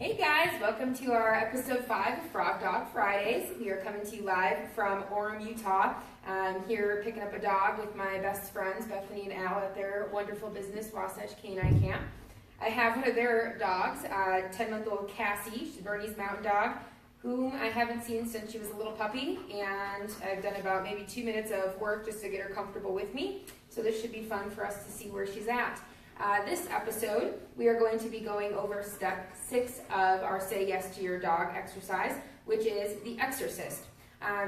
Hey guys, welcome to our episode 5 of Frog Dog Fridays. We are coming to you live from Orem, Utah. I'm here picking up a dog with my best friends, Bethany and Al, at their wonderful business, Wasatch Canine Camp. I have one of their dogs, 10-month-old Cassie. She's Bernese Mountain Dog, whom I haven't seen since she was a little puppy, and I've done about maybe 2 minutes of work just to get her comfortable with me. So this should be fun for us to see where she's at. This episode, we are going to be going over step 6 of our Say Yes to Your Dog exercise, which is the exorcist.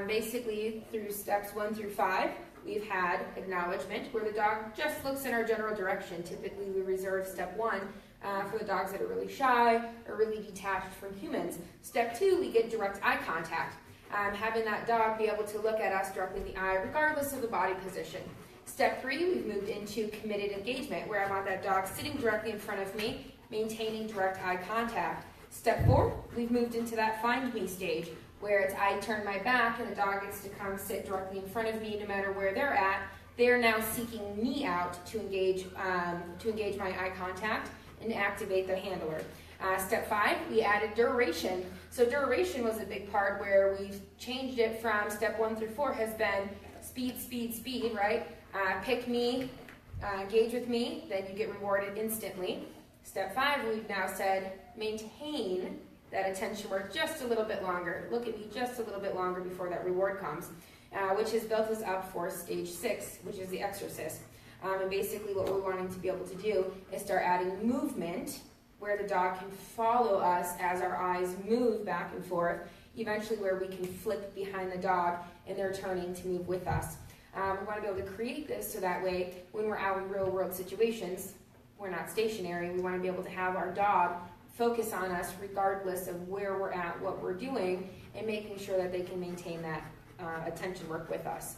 Basically, through steps 1 through 5, we've had acknowledgement, where the dog just looks in our general direction. Typically, we reserve step 1 for the dogs that are really shy or really detached from humans. Step 2, we get direct eye contact, having that dog be able to look at us directly in the eye, regardless of the body position. Step 3, we've moved into committed engagement, where I want that dog sitting directly in front of me, maintaining direct eye contact. Step 4, we've moved into that find me stage, where it's I turn my back and the dog gets to come sit directly in front of me no matter where they're at. They're now seeking me out to engage my eye contact and activate the handler. Step 5, we added duration. So duration was a big part where we've changed it from step 1 through 4 has been speed, speed, speed, right? Pick me, engage with me, then you get rewarded instantly. Step 5, we've now said maintain that attention work just a little bit longer. Look at me just a little bit longer before that reward comes, which has built us up for stage 6, which is the exorcist. And basically what we're wanting to be able to do is start adding movement where the dog can follow us as our eyes move back and forth, eventually where we can flip behind the dog and they're turning to move with us. We want to be able to create this so that way when we're out in real world situations, we're not stationary. We want to be able to have our dog focus on us regardless of where we're at, what we're doing, and making sure that they can maintain that attention work with us.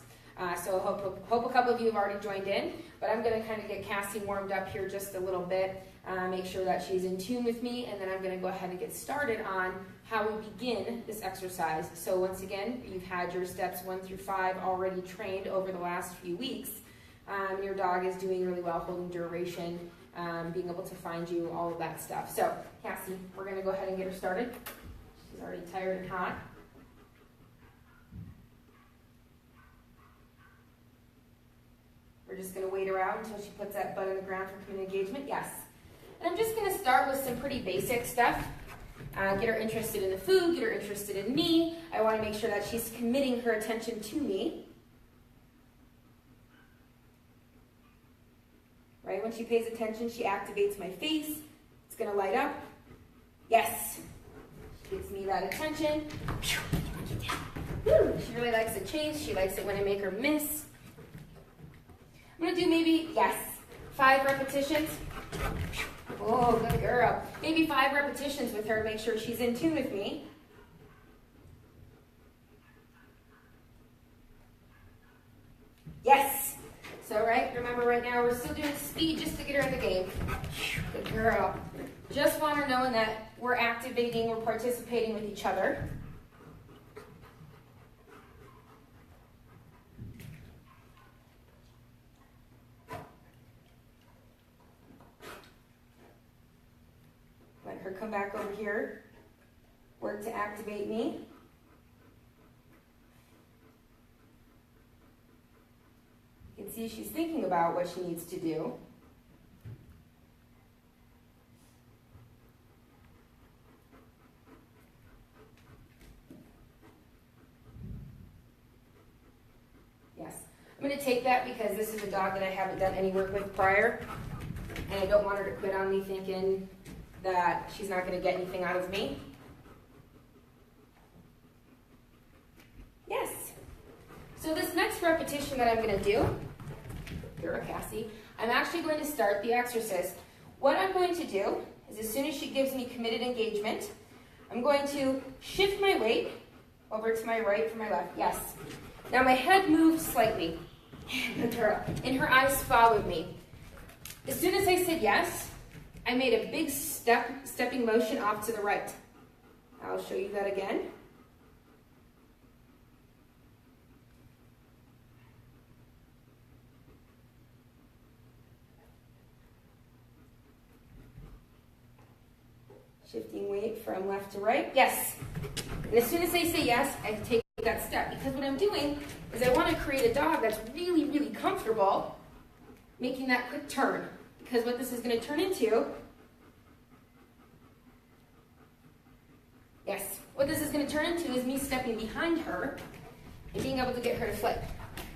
So hope a couple of you have already joined in, but I'm going to kind of get Cassie warmed up here just a little bit, make sure that she's in tune with me, and then I'm going to go ahead and get started on how we begin this exercise. So once again, you've had your steps 1 through 5 already trained over the last few weeks. Your dog is doing really well holding duration, being able to find you, all of that stuff. So Cassie, we're going to go ahead and get her started. She's already tired and hot. We're just going to wait her out until she puts that butt on the ground for community engagement. Yes. And I'm just going to start with some pretty basic stuff. Get her interested in the food, get her interested in me. I want to make sure that she's committing her attention to me. Right? When she pays attention, she activates my face. It's going to light up. Yes. She gives me that attention. Woo. She really likes the chase. She likes it when I make her miss. I'm going to do maybe, yes, 5 repetitions. Oh, good girl. Maybe 5 repetitions with her to make sure she's in tune with me. Yes. So, right, remember right now we're still doing speed just to get her in the game. Good girl. Just want her knowing that we're activating, we're participating with each other. Let her come back over here, work to activate me. You can see she's thinking about what she needs to do. Yes. I'm going to take that because this is a dog that I haven't done any work with prior, and I don't want her to quit on me thinking that she's not going to get anything out of me. Yes. So this next repetition that I'm going to do, you're a Cassie, I'm actually going to start the exercise. What I'm going to do is as soon as she gives me committed engagement, I'm going to shift my weight over to my right from my left. Yes. Now my head moves slightly. Good girl. And her eyes followed me. As soon as I said yes, I made a big stepping motion off to the right. I'll show you that again. Shifting weight from left to right. Yes. And as soon as I say yes, I take that step. Because what I'm doing is I want to create a dog that's really, really comfortable making that quick turn. Because what this is going to turn into, yes, what this is going to turn into is me stepping behind her and being able to get her to flip.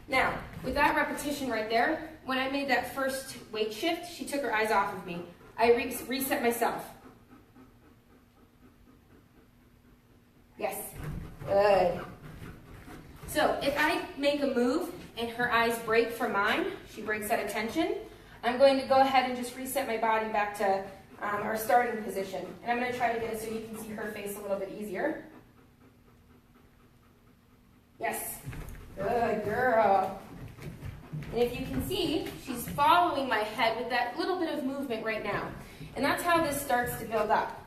Now, with that repetition right there, when I made that first weight shift, she took her eyes off of me. I reset myself. Yes, good. So if I make a move and her eyes break from mine, she breaks that attention, I'm going to go ahead and just reset my body back to our starting position. And I'm going to try to get it so you can see her face a little bit easier. Yes, good girl. And if you can see, she's following my head with that little bit of movement right now. And that's how this starts to build up.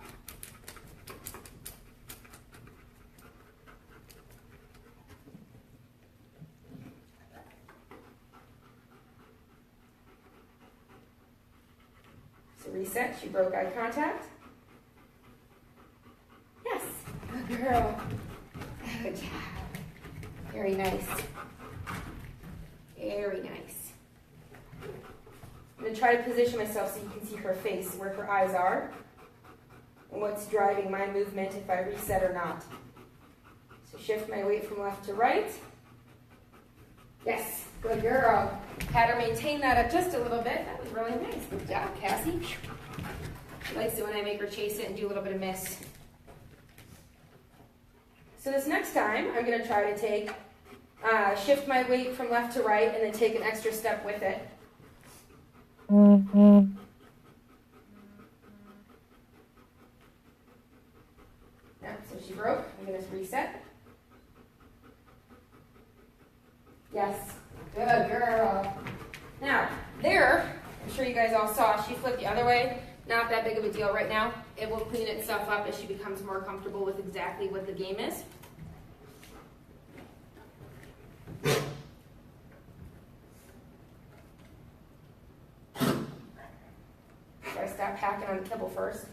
So reset, she broke eye contact. Yes, good girl. Good job. Very nice. Very nice. I'm going to try to position myself so you can see her face, where her eyes are, and what's driving my movement if I reset or not. So shift my weight from left to right. Yes, good girl. Had her maintain that up just a little bit. That was really nice. Good job, Cassie. She likes it when I make her chase it and do a little bit of miss. So this next time, I'm going to try to take shift my weight from left to right and then take an extra step with it. Yeah, so she broke. I'm going to reset. Yes, good girl. Now, there, I'm sure you guys all saw, she flipped the other way. Not that big of a deal right now. It will clean itself up as she becomes more comfortable with exactly what the game is. Gotta stop hacking on the kibble first.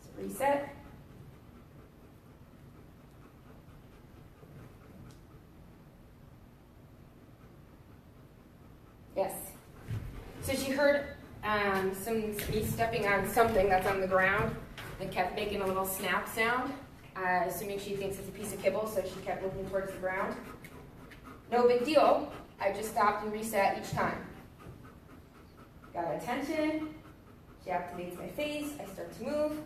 So reset. Yes. So she heard me stepping on something that's on the ground that kept making a little snap sound, assuming she thinks it's a piece of kibble, so she kept looking towards the ground. No big deal. I just stopped and reset each time. Got attention. She activates my face. I start to move.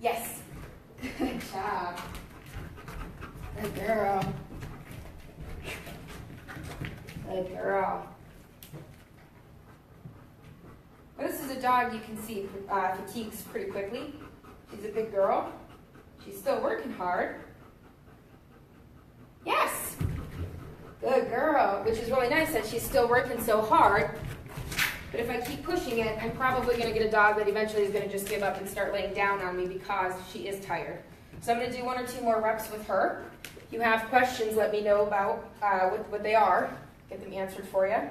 Yes. Good job. Good girl. Good girl. Well, this is a dog you can see fatigues pretty quickly. She's a big girl. She's still working hard. Yes. Good girl, which is really nice that she's still working so hard. But if I keep pushing it, I'm probably going to get a dog that eventually is going to just give up and start laying down on me because she is tired. So I'm going to do 1 or 2 more reps with her. If you have questions, let me know about what they are. Get them answered for you.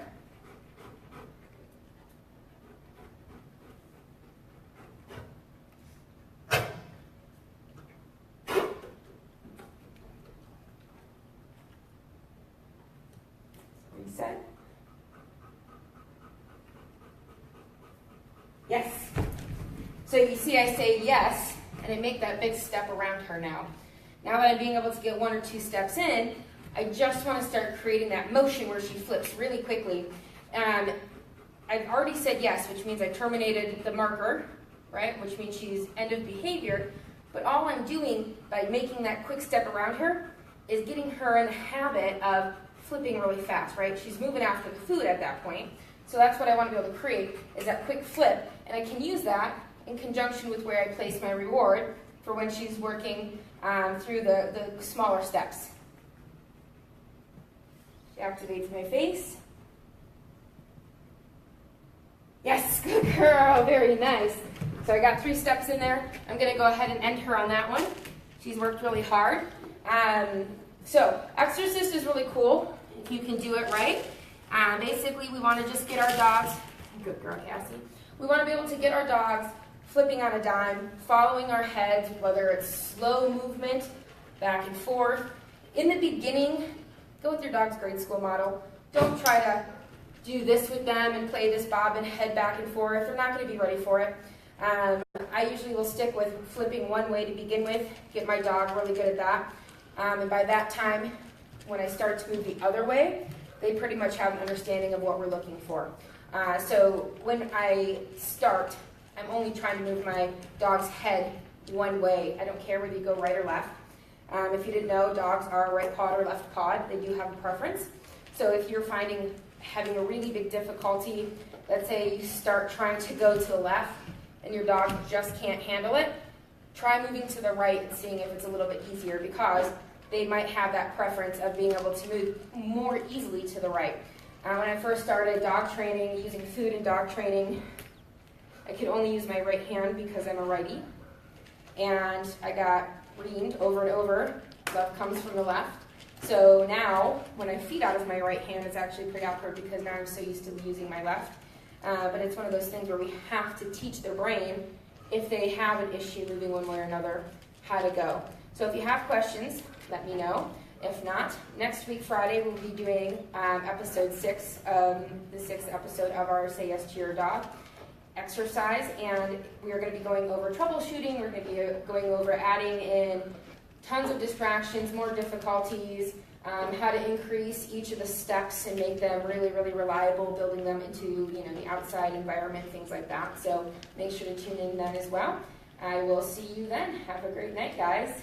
Reset. Yes. So you see I say yes, and I make that big step around her now. Now that I'm being able to get 1 or 2 steps in, I just want to start creating that motion where she flips really quickly. I've already said yes, which means I terminated the marker, right? Which means she's end of behavior. But all I'm doing by making that quick step around her is getting her in the habit of flipping really fast, right? She's moving after the food at that point. So that's what I want to be able to create, is that quick flip. And I can use that in conjunction with where I place my reward for when she's working through the smaller steps. She activates my face. Yes, good girl, very nice. So I got 3 steps in there. I'm going to go ahead and end her on that one. She's worked really hard. So, Exorcist is really cool if you can do it right. Basically, we want to just get our dogs, good girl, Cassie. We want to be able to get our dogs flipping on a dime, following our heads, whether it's slow movement, back and forth. In the beginning, go with your dog's grade school model. Don't try to do this with them and play this bob and head back and forth. They're not going to be ready for it. I usually will stick with flipping one way to begin with, get my dog really good at that. And by that time, when I start to move the other way, they pretty much have an understanding of what we're looking for. So when I start, I'm only trying to move my dog's head one way. I don't care whether you go right or left. If you didn't know, dogs are right pawed or left pawed. They do have a preference. So if you're having a really big difficulty, let's say you start trying to go to the left and your dog just can't handle it, try moving to the right and seeing if it's a little bit easier, because they might have that preference of being able to move more easily to the right. When I first started dog training, using food and dog training, I could only use my right hand because I'm a righty. And I got reamed over and over. Left comes from the left. So now, when I feed out of my right hand, it's actually pretty awkward because now I'm so used to using my left. But it's one of those things where we have to teach their brain, if they have an issue moving one way or another, how to go. So if you have questions, let me know. If not, next week, Friday, we'll be doing episode 6, the 6th episode of our Say Yes to Your Dog exercise, and we are going to be going over troubleshooting. We're going to be going over adding in tons of distractions, more difficulties, how to increase each of the steps and make them really, really reliable, building them into the outside environment, things like that. So make sure to tune in then as well. I will see you then. Have a great night, guys.